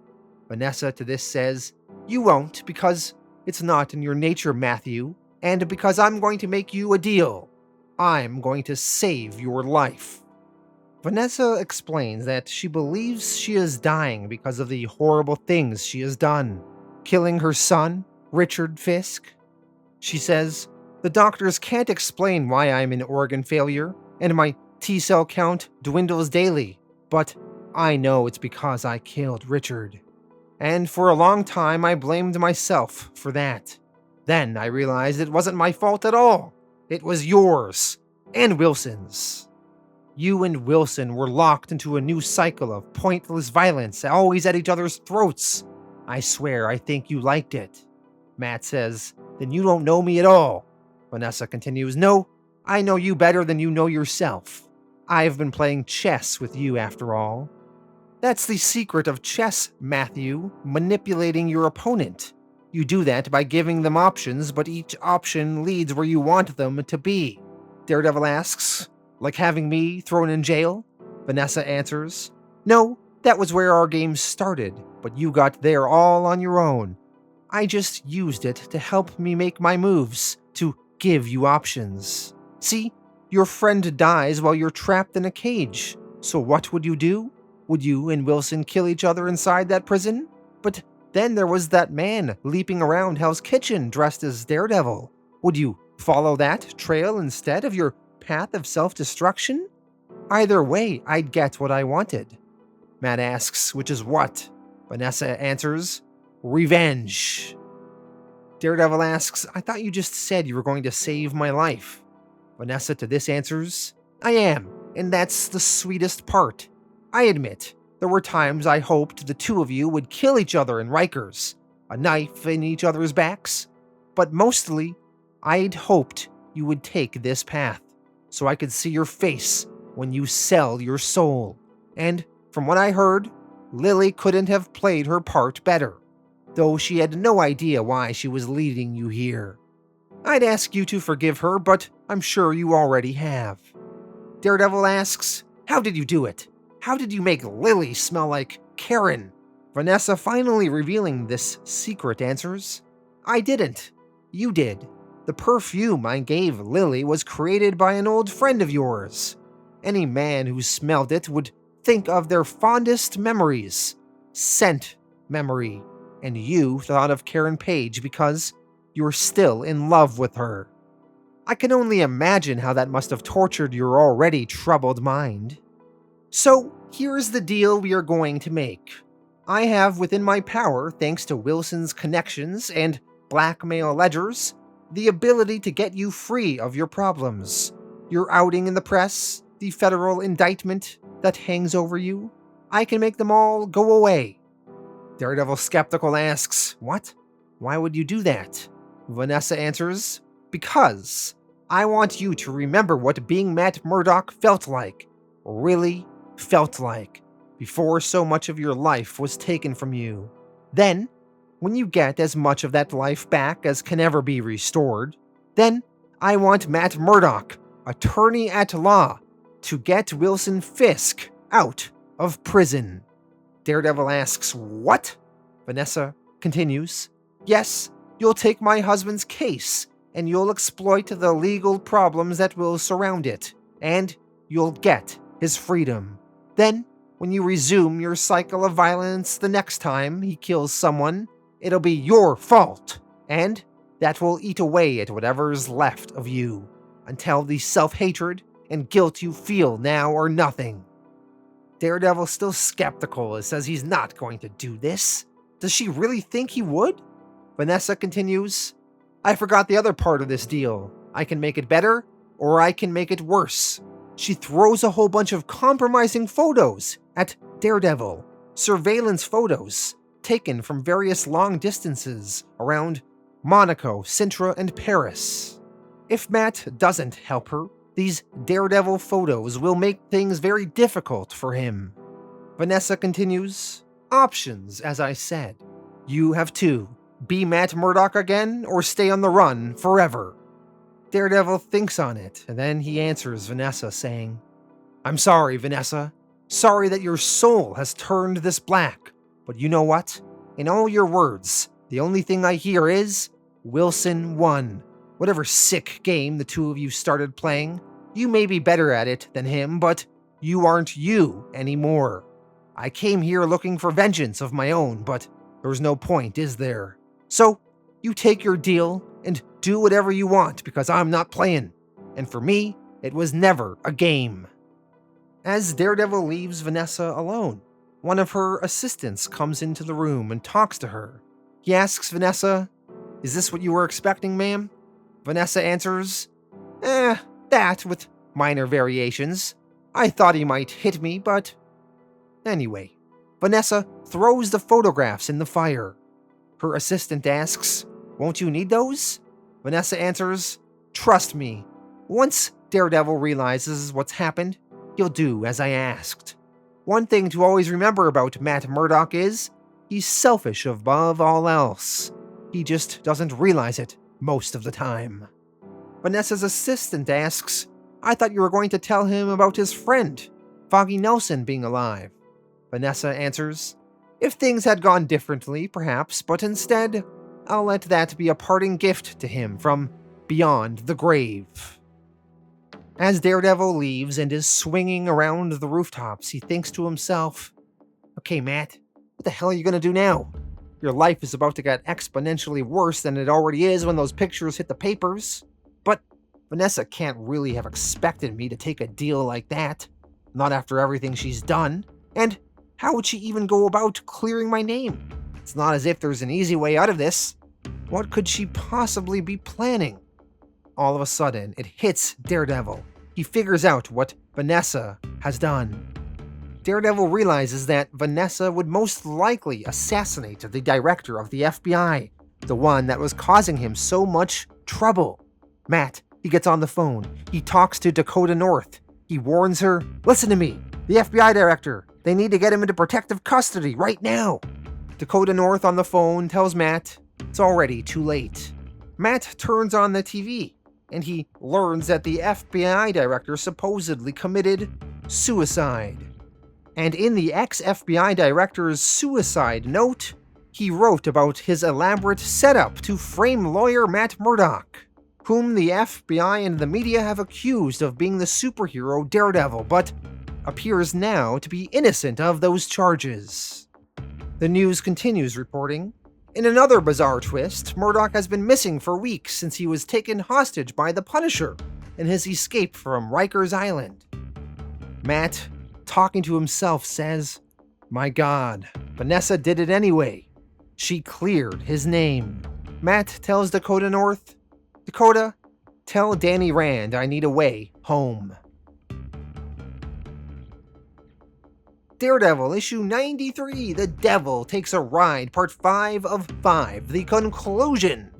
Vanessa to this says, "You won't, because it's not in your nature, Matthew, and because I'm going to make you a deal. I'm going to save your life." Vanessa explains that she believes she is dying because of the horrible things she has done, killing her son, Richard Fisk. She says, "The doctors can't explain why I'm an organ failure, and my T-cell count dwindles daily, but I know it's because I killed Richard. And for a long time I blamed myself for that. Then I realized it wasn't my fault at all. It was yours, and Wilson's. You and Wilson were locked into a new cycle of pointless violence, always at each other's throats. I swear I think you liked it." Matt says, "Then you don't know me at all." Vanessa continues, "No, I know you better than you know yourself. I've been playing chess with you after all." That's the secret of chess, Matthew, manipulating your opponent. You do that by giving them options, but each option leads where you want them to be. Daredevil asks, "Like having me thrown in jail?" Vanessa answers. No, that was where our game started, but you got there all on your own. I just used it to help me make my moves, to give you options. See, your friend dies while you're trapped in a cage, so what would you do? Would you and Wilson kill each other inside that prison? But then there was that man leaping around Hell's Kitchen dressed as Daredevil. Would you follow that trail instead of your path of self-destruction? Either way, I'd get what I wanted. Matt asks, which is what? Vanessa answers, revenge. Daredevil asks, I thought you just said you were going to save my life. Vanessa to this answers, I am, and that's the sweetest part. I admit, there were times I hoped the two of you would kill each other in Rikers, a knife in each other's backs, but mostly, I'd hoped you would take this path, so I could see your face when you sell your soul. And from what I heard, Lily couldn't have played her part better, though she had no idea why she was leading you here. I'd ask you to forgive her, but I'm sure you already have. Daredevil asks, how did you do it? How did you make Lily smell like Karen? Vanessa finally revealing this secret answers, I didn't. You did. The perfume I gave Lily was created by an old friend of yours. Any man who smelled it would think of their fondest memories. Scent memory. And you thought of Karen Page because you're still in love with her. I can only imagine how that must have tortured your already troubled mind. So, here's the deal we are going to make. I have within my power, thanks to Wilson's connections and blackmail ledgers, the ability to get you free of your problems. Your outing in the press, the federal indictment that hangs over you, I can make them all go away. Daredevil skeptical asks, what? Why would you do that? Vanessa answers, because I want you to remember what being Matt Murdock felt like. Really felt like. Before so much of your life was taken from you. Then, when you get as much of that life back as can ever be restored, then I want Matt Murdock, attorney at law, to get Wilson Fisk out of prison. Daredevil asks, what? Vanessa continues, yes, you'll take my husband's case, and you'll exploit the legal problems that will surround it, and you'll get his freedom. Then, when you resume your cycle of violence the next time he kills someone, it'll be your fault, and that will eat away at whatever's left of you, until the self-hatred and guilt you feel now are nothing. Daredevil's still skeptical and says he's not going to do this. Does she really think he would? Vanessa continues, I forgot the other part of this deal. I can make it better, or I can make it worse. She throws a whole bunch of compromising photos at Daredevil, surveillance photos taken from various long distances around Monaco, Sintra, and Paris. If Matt doesn't help her, these Daredevil photos will make things very difficult for him. Vanessa continues, options, as I said. You have two. Be Matt Murdock again, or stay on the run forever. Daredevil thinks on it, and then he answers Vanessa, saying, I'm sorry, Vanessa. Sorry that your soul has turned this black. But you know what? In all your words, the only thing I hear is, Wilson won. Whatever sick game the two of you started playing, you may be better at it than him, but you aren't you anymore. I came here looking for vengeance of my own, but there's no point, is there? So, you take your deal and do whatever you want because I'm not playing. And for me, it was never a game. As Daredevil leaves Vanessa alone, one of her assistants comes into the room and talks to her. He asks Vanessa, is this what you were expecting, ma'am? Vanessa answers, that with minor variations. I thought he might hit me, but... Anyway, Vanessa throws the photographs in the fire. Her assistant asks, won't you need those? Vanessa answers, trust me. Once Daredevil realizes what's happened, he'll do as I asked. One thing to always remember about Matt Murdock is, he's selfish above all else. He just doesn't realize it most of the time. Vanessa's assistant asks, I thought you were going to tell him about his friend. Foggy Nelson being alive. Vanessa answers, if things had gone differently, perhaps, but instead, I'll let that be a parting gift to him from beyond the grave. As Daredevil leaves and is swinging around the rooftops, he thinks to himself, okay, Matt, what the hell are you gonna do now? Your life is about to get exponentially worse than it already is when those pictures hit the papers. But Vanessa can't really have expected me to take a deal like that. Not after everything she's done. And how would she even go about clearing my name? It's not as if there's an easy way out of this. What could she possibly be planning? All of a sudden, it hits Daredevil. He figures out what Vanessa has done. Daredevil realizes that Vanessa would most likely assassinate the director of the FBI, the one that was causing him so much trouble. Matt, he gets on the phone. He talks to Dakota North. He warns her, listen to me, the FBI director, they need to get him into protective custody right now. Dakota North on the phone tells Matt it's already too late. Matt turns on the TV, and he learns that the FBI director supposedly committed suicide. And in the ex-FBI director's suicide note, he wrote about his elaborate setup to frame lawyer Matt Murdock, whom the FBI and the media have accused of being the superhero Daredevil, but appears now to be innocent of those charges. The news continues reporting, in another bizarre twist, Murdock has been missing for weeks since he was taken hostage by the Punisher in his escape from Rikers Island. Matt, talking to himself, says, my God, Vanessa did it anyway. She cleared his name. Matt tells Dakota North, Dakota, tell Danny Rand I need a way home. Daredevil issue 93, The Devil Takes a Ride, part 5 of 5, the conclusion.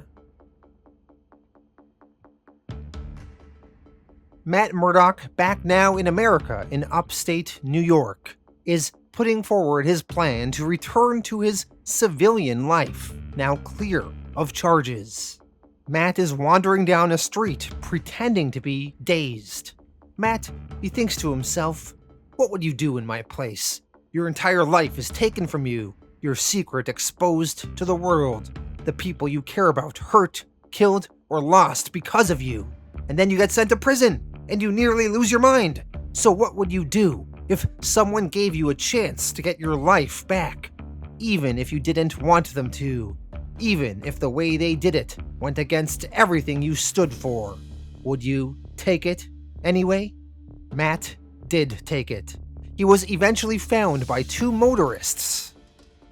Matt Murdock, back now in America, in upstate New York, is putting forward his plan to return to his civilian life, now clear of charges. Matt is wandering down a street, pretending to be dazed. Matt, he thinks to himself, what would you do in my place? Your entire life is taken from you, your secret exposed to the world. The people you care about hurt, killed, or lost because of you. And then you get sent to prison, and you nearly lose your mind. So what would you do if someone gave you a chance to get your life back? Even if you didn't want them to. Even if the way they did it went against everything you stood for. Would you take it anyway? Matt did take it. He was eventually found by 2 motorists.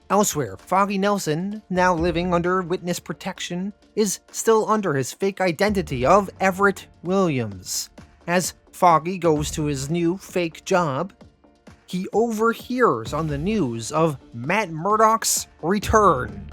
Elsewhere, Foggy Nelson, now living under witness protection, is still under his fake identity of Everett Williams. As Foggy goes to his new fake job, he overhears on the news of Matt Murdock's return.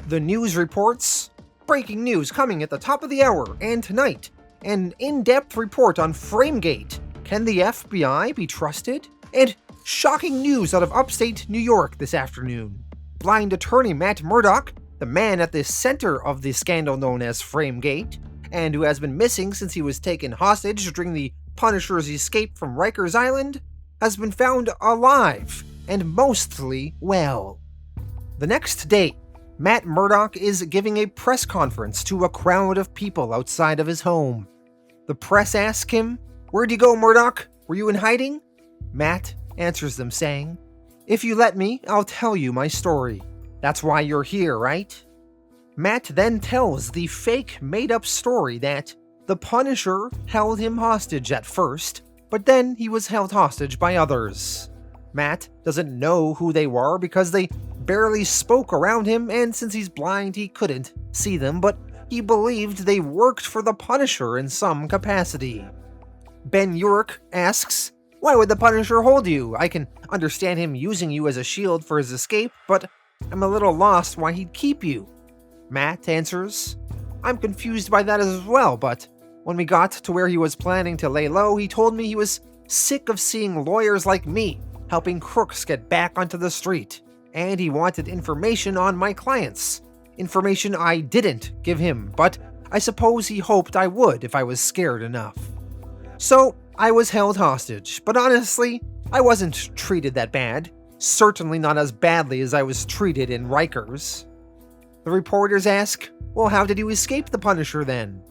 The news reports, breaking news coming at the top of the hour and tonight, an in-depth report on Framegate. Can the FBI be trusted? And shocking news out of upstate New York this afternoon. Blind attorney Matt Murdock, the man at the center of the scandal known as Framegate, and who has been missing since he was taken hostage during the Punisher's escape from Rikers Island, has been found alive and mostly well. The next day, Matt Murdock is giving a press conference to a crowd of people outside of his home. The press ask him, where'd you go, Murdock? Were you in hiding? Matt answers them saying, if you let me, I'll tell you my story. That's why you're here, right? Matt then tells the fake made-up story that the Punisher held him hostage at first, but then he was held hostage by others. Matt doesn't know who they were because they barely spoke around him, and since he's blind, he couldn't see them, but he believed they worked for the Punisher in some capacity. Ben Urich asks, why would the Punisher hold you? I can understand him using you as a shield for his escape, but I'm a little lost why he'd keep you. Matt answers, I'm confused by that as well, but when we got to where he was planning to lay low, he told me he was sick of seeing lawyers like me helping crooks get back onto the street, and he wanted information on my clients. Information I didn't give him, but I suppose he hoped I would if I was scared enough. So I was held hostage, but honestly, I wasn't treated that bad. Certainly not as badly as I was treated in Rikers. The reporters ask, well, how did you escape the Punisher then?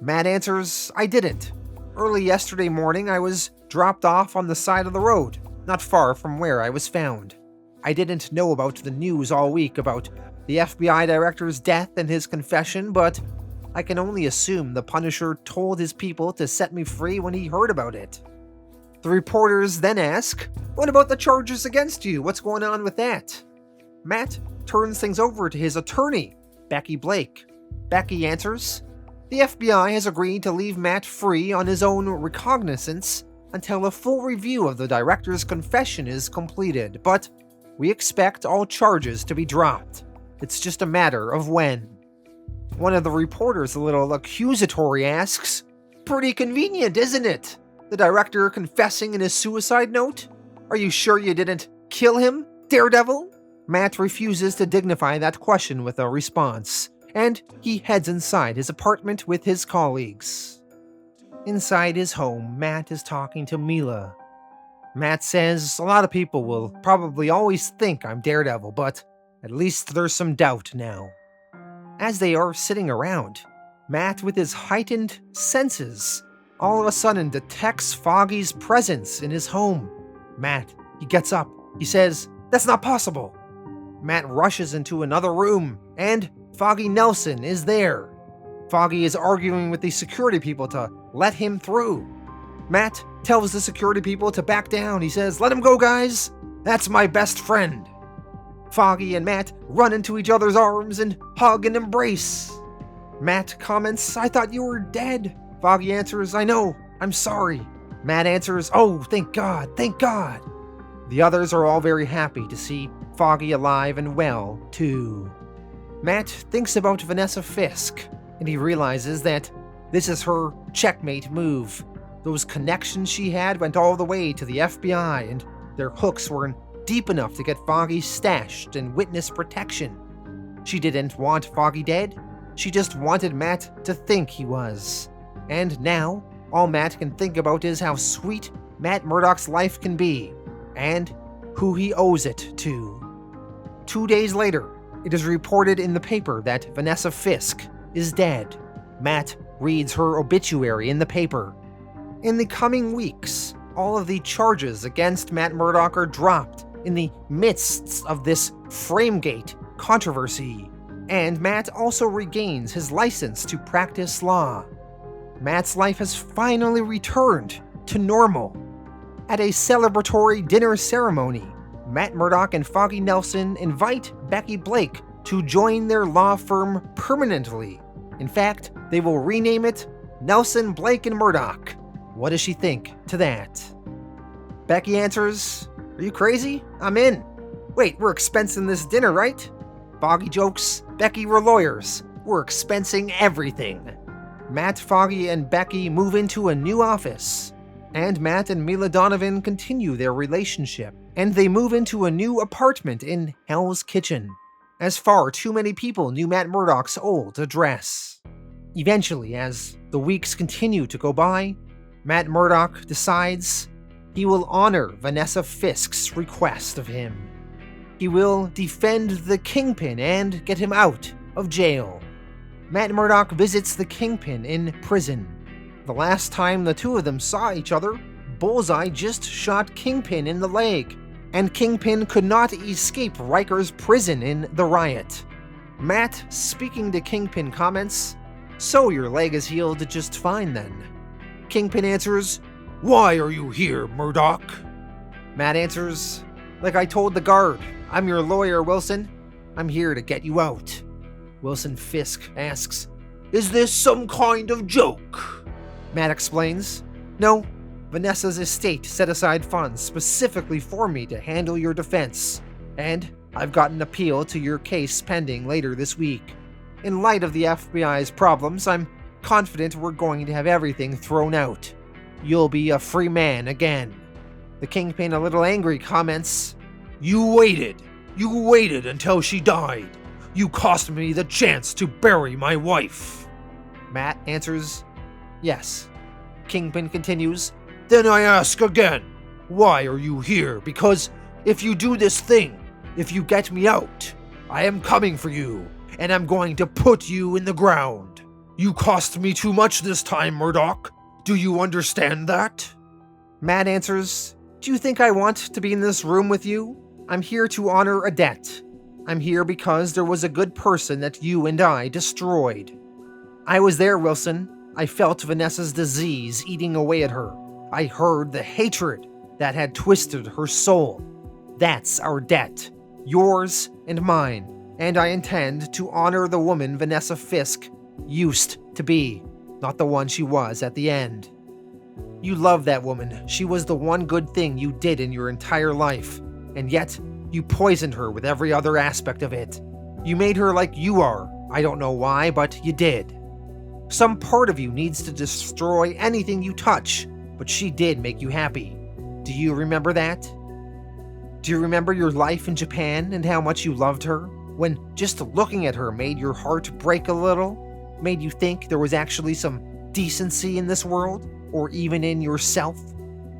Matt answers, I didn't. Early yesterday morning, I was dropped off on the side of the road, not far from where I was found. I didn't know about the news all week about the FBI director's death and his confession, but I can only assume the Punisher told his people to set me free when he heard about it. The reporters then ask, what about the charges against you? What's going on with that? Matt turns things over to his attorney, Becky Blake. Becky answers, the FBI has agreed to leave Matt free on his own recognizance until a full review of the director's confession is completed, but we expect all charges to be dropped. It's just a matter of when. One of the reporters, a little accusatory, asks, pretty convenient, isn't it? The director confessing in his suicide note? Are you sure you didn't kill him, Daredevil? Matt refuses to dignify that question with a response, and he heads inside his apartment with his colleagues. Inside his home, Matt is talking to Mila. Matt says, a lot of people will probably always think I'm Daredevil, but at least there's some doubt now. As they are sitting around, Matt, with his heightened senses, all of a sudden detects Foggy's presence in his home. Matt, he gets up. He says, that's not possible. Matt rushes into another room, and Foggy Nelson is there. Foggy is arguing with the security people to let him through. Matt tells the security people to back down. He says, let him go, guys. That's my best friend. Foggy and Matt run into each other's arms and hug and embrace. Matt comments, I thought you were dead. Foggy answers, I know, I'm sorry. Matt answers, oh, thank God, thank God. The others are all very happy to see Foggy alive and well, too. Matt thinks about Vanessa Fisk, and he realizes that this is her checkmate move. Those connections she had went all the way to the FBI, and their hooks weren't deep enough to get Foggy stashed in witness protection. She didn't want Foggy dead, she just wanted Matt to think he was. And now, all Matt can think about is how sweet Matt Murdock's life can be, and who he owes it to. 2 days later, it is reported in the paper that Vanessa Fisk is dead. Matt reads her obituary in the paper. In the coming weeks, all of the charges against Matt Murdock are dropped in the midst of this Framegate controversy, and Matt also regains his license to practice law. Matt's life has finally returned to normal. At a celebratory dinner ceremony, Matt Murdock and Foggy Nelson invite Becky Blake to join their law firm permanently. In fact, they will rename it Nelson, Blake, and Murdock. What does she think to that? Becky answers, are you crazy? I'm in. Wait, we're expensing this dinner, right? Foggy jokes, Becky, we're lawyers. We're expensing everything. Matt, Foggy, and Becky move into a new office, and Matt and Mila Donovan continue their relationship, and they move into a new apartment in Hell's Kitchen, as far too many people knew Matt Murdock's old address. Eventually, as the weeks continue to go by, Matt Murdock decides he will honor Vanessa Fisk's request of him. He will defend the Kingpin and get him out of jail. Matt Murdock visits the Kingpin in prison. The last time the two of them saw each other, Bullseye just shot Kingpin in the leg, and Kingpin could not escape Riker's prison in the riot. Matt, speaking to Kingpin, comments, so your leg is healed just fine then. Kingpin answers, why are you here, Murdock? Matt answers, like I told the guard, I'm your lawyer, Wilson. I'm here to get you out. Wilson Fisk asks, is this some kind of joke? Matt explains, no, Vanessa's estate set aside funds specifically for me to handle your defense, and I've got an appeal to your case pending later this week. In light of the FBI's problems, I'm confident we're going to have everything thrown out. You'll be a free man again. The Kingpin, a little angry, comments, you waited until she died. You cost me the chance to bury my wife. Matt answers, yes. Kingpin continues, then I ask again, Why are you here? Because if you do this thing, if you get me out, I am coming for you, and I'm going to put you in the ground. You cost me too much this time, Murdock. Do you understand that? Matt answers, do you think I want to be in this room with you? I'm here to honor a debt. I'm here because there was a good person that you and I destroyed. I was there, Wilson. I felt Vanessa's disease eating away at her. I heard the hatred that had twisted her soul. That's our debt, yours and mine, and I intend to honor the woman Vanessa Fisk used to be, not the one she was at the end. You loved that woman. She was the one good thing you did in your entire life, and yet you poisoned her with every other aspect of it. You made her like you are. I don't know why, but you did. Some part of you needs to destroy anything you touch, but she did make you happy. Do you remember that? Do you remember your life in Japan and how much you loved her? When just looking at her made your heart break a little? Made you think there was actually some decency in this world? Or even in yourself?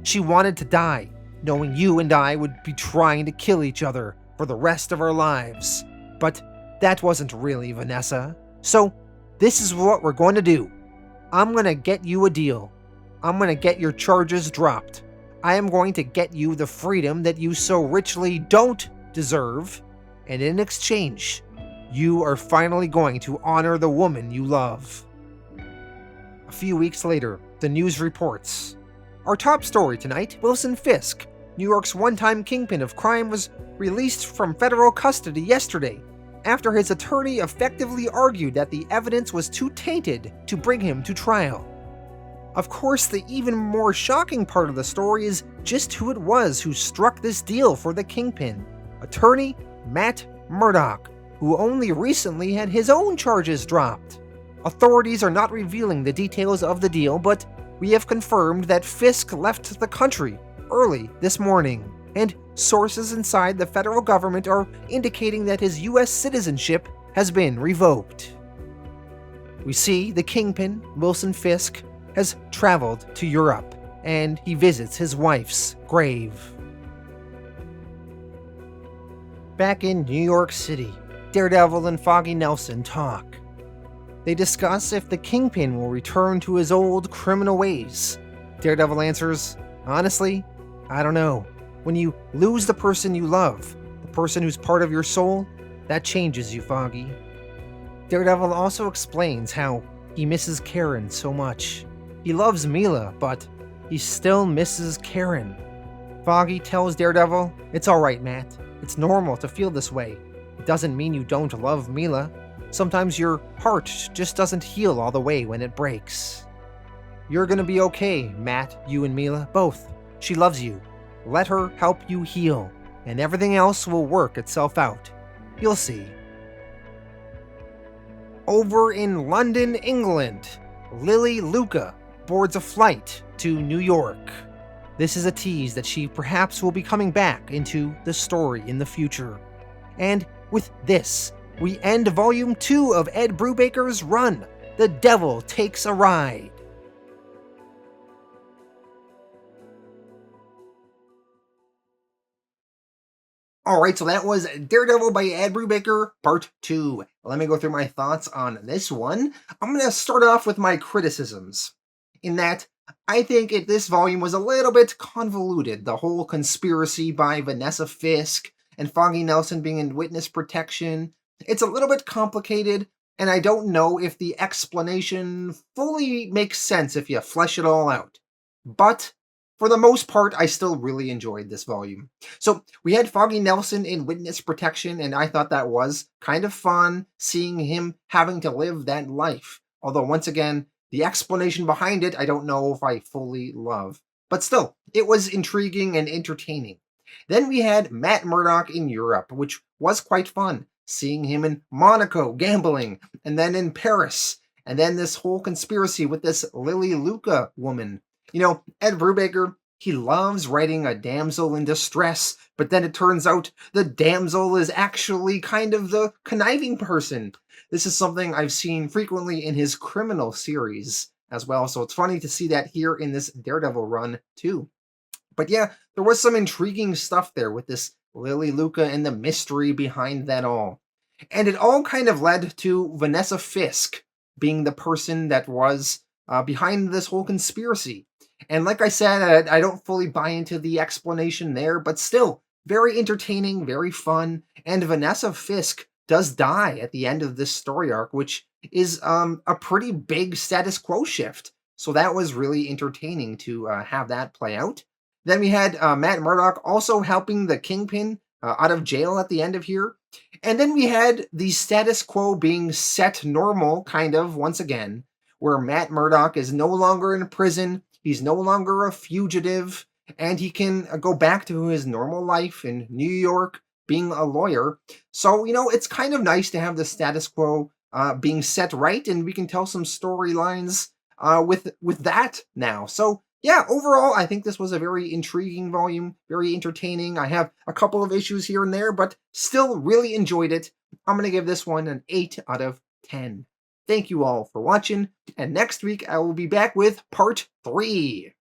She wanted to die, knowing you and I would be trying to kill each other for the rest of our lives. But that wasn't really Vanessa. So this is what we're going to do. I'm going to get you a deal. I'm going to get your charges dropped. I am going to get you the freedom that you so richly don't deserve. And in exchange, you are finally going to honor the woman you love. A few weeks later, the news reports. Our top story tonight, Wilson Fisk, New York's one-time kingpin of crime, was released from federal custody yesterday after his attorney effectively argued that the evidence was too tainted to bring him to trial. Of course, the even more shocking part of the story is just who it was who struck this deal for the kingpin. Attorney Matt Murdock, who only recently had his own charges dropped. Authorities are not revealing the details of the deal, but we have confirmed that Fisk left the country early this morning, and sources inside the federal government are indicating that his U.S. citizenship has been revoked. We see the kingpin, Wilson Fisk, has traveled to Europe, and he visits his wife's grave. Back in New York City, Daredevil and Foggy Nelson talk. They discuss if the kingpin will return to his old criminal ways. Daredevil answers, honestly, I don't know. When you lose the person you love, the person who's part of your soul, that changes you, Foggy. Daredevil also explains how he misses Karen so much. He loves Mila, but he still misses Karen. Foggy tells Daredevil, it's alright, Matt. It's normal to feel this way. It doesn't mean you don't love Mila. Sometimes your heart just doesn't heal all the way when it breaks. You're gonna be okay, Matt, you and Mila, both. She loves you. Let her help you heal, and everything else will work itself out. You'll see. Over in London, England, Lily Luca boards a flight to New York. This is a tease that she perhaps will be coming back into the story in the future. And with this, we end Volume 2 of Ed Brubaker's run, The Devil Takes a Ride. Alright, so that was Daredevil by Ed Brubaker, Part 2. Let me go through my thoughts on this one. I'm going to start off with my criticisms. In that, I think this volume was a little bit convoluted. The whole conspiracy by Vanessa Fisk and Foggy Nelson being in witness protection. It's a little bit complicated, and I don't know if the explanation fully makes sense if you flesh it all out. But for the most part, I still really enjoyed this volume. So we had Foggy Nelson in witness protection, and I thought that was kind of fun, seeing him having to live that life. Although, once again, the explanation behind it, I don't know if I fully love. But still, it was intriguing and entertaining. Then we had Matt Murdock in Europe, which was quite fun. Seeing him in Monaco gambling, and then in Paris, and then this whole conspiracy with this Lily Luca woman. You know, Ed Brubaker, he loves writing a damsel in distress, but then it turns out the damsel is actually kind of the conniving person. This is something I've seen frequently in his criminal series as well, so it's funny to see that here in this Daredevil run too. But yeah, there was some intriguing stuff there with this Lily Luca and the mystery behind that all. And it all kind of led to Vanessa Fisk being the person that was behind this whole conspiracy. And like I said, I don't fully buy into the explanation there, but still, very entertaining, very fun. And Vanessa Fisk does die at the end of this story arc, which is a pretty big status quo shift. So that was really entertaining to have that play out. Then we had Matt Murdock also helping the Kingpin out of jail at the end of here. And then we had the status quo being set normal, kind of, once again, where Matt Murdock is no longer in prison, he's no longer a fugitive, and he can go back to his normal life in New York, being a lawyer. So, it's kind of nice to have the status quo being set right, and we can tell some storylines with that now. So, yeah, overall, I think this was a very intriguing volume, very entertaining. I have a couple of issues here and there, but still really enjoyed it. I'm going to give this one an 8 out of 10. Thank you all for watching, and next week I will be back with part 3.